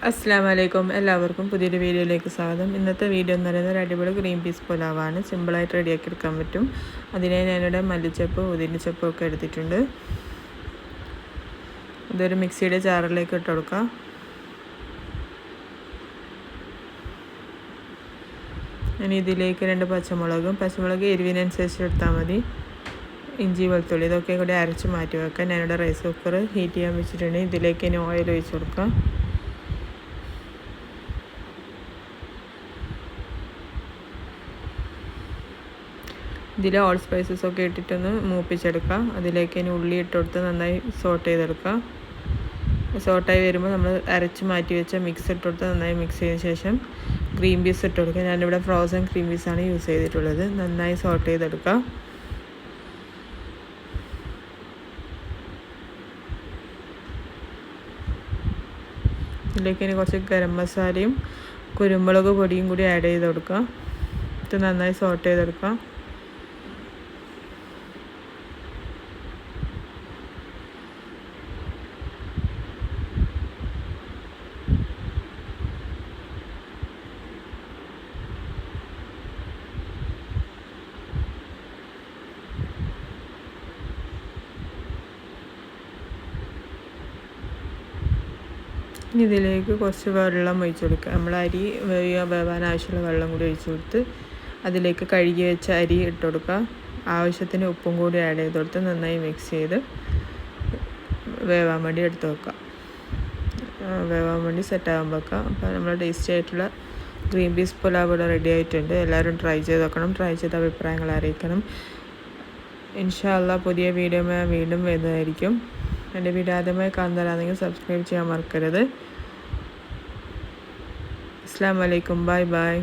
അസ്സലാമലൈക്കും, എല്ലാവർക്കും പുതിയൊരു വീഡിയോയിലേക്ക് സ്വാഗതം. ഇന്നത്തെ വീഡിയോ എന്ന് പറയുന്നത് ഒരു അടിപൊളി ഗ്രീൻ പീസ് പുലാവാണ്. സിമ്പിളായിട്ട് റെഡിയാക്കി എടുക്കാൻ പറ്റും. അതിനായി ഞാനിവിടെ മല്ലിച്ചപ്പ് ഉതിരിച്ചപ്പും ഒക്കെ എടുത്തിട്ടുണ്ട്. ഇതൊരു മിക്സിയുടെ ജാറിലേക്ക് ഇട്ട് കൊടുക്കാം. ഇനി ഇതിലേക്ക് 2 പച്ചമുളക് എരിവിനനുസരിച്ച് എടുത്താൽ മതി. ഇഞ്ചി വെളുത്തുള്ളി ഇതൊക്കെ കൂടി അരച്ച് മാറ്റി വെക്കാം. ഞാനിവിടെ റൈസ് കുക്കർ ഹീറ്റ് ചെയ്യാൻ വെച്ചിട്ടുണ്ട്. ഇതിലേക്ക് ഇനി ഓയിൽ ഒഴിച്ച് കൊടുക്കാം. ഇതിൽ ഓൾ സ്പൈസസ് ഒക്കെ ഇട്ടിട്ടൊന്ന് മൂപ്പിച്ചെടുക്കാം. അതിലേക്ക് ഇനി ഉള്ളി ഇട്ട് കൊടുത്ത് നന്നായി സോട്ട് ചെയ്തെടുക്കാം. സോട്ടായി വരുമ്പോൾ നമ്മൾ അരച്ച് മാറ്റി വെച്ച മിക്സ് ഇട്ട് കൊടുത്ത് നന്നായി മിക്സ് ചെയ്തതിന് ശേഷം ഗ്രീൻ പീസ് ഇട്ട് കൊടുക്കുക. ഞാനിവിടെ ഫ്രോസൺ ഗ്രീൻ പീസാണ് യൂസ് ചെയ്തിട്ടുള്ളത്. നന്നായി സോട്ട് ചെയ്തെടുക്കാം. ഇതിലേക്ക് ഇനി കുറച്ച് ഗരം മസാലയും കുരുമുളക് പൊടിയും കൂടി ആഡ് ചെയ്ത് കൊടുക്കാം. ഇത് നന്നായി സോട്ട് ചെയ്തെടുക്കാം. ഇനി ഇതിലേക്ക് കുറച്ച് വെള്ളം ഒഴിച്ച് കൊടുക്കുക. നമ്മൾ അരി വേവാൻ ആവശ്യമുള്ള വെള്ളം കൂടി ഒഴിച്ച് കൊടുത്ത് അതിലേക്ക് കഴുകി വെച്ച അരി ഇട്ട് കൊടുക്കുക. ആവശ്യത്തിന് ഉപ്പും കൂടി ആഡ് ചെയ്ത് കൊടുത്ത് നന്നായി മിക്സ് ചെയ്ത് വേവാൻ വേണ്ടി എടുത്ത് വെക്കുക. വേവാൻ വേണ്ടി സെറ്റാകാൻ വെക്കാം. അപ്പോൾ നമ്മൾ ടേസ്റ്റി ആയിട്ടുള്ള ഗ്രീൻ പീസ് പുലാവ് ഇവിടെ റെഡി ആയിട്ടുണ്ട്. എല്ലാവരും ട്രൈ ചെയ്ത് നോക്കണം. ട്രൈ ചെയ്ത അഭിപ്രായങ്ങൾ അറിയിക്കണം. ഇൻഷാ അല്ലാഹ് പുതിയ വീഡിയോ വീണ്ടും വരുന്നതായിരിക്കും. എൻ്റെ വീഡിയോ ആദ്യമായി കാണുന്നവരാണെങ്കിൽ സബ്സ്ക്രൈബ് ചെയ്യാൻ മറക്കരുത്. അസ്സലാമു അലൈക്കും. Bye bye.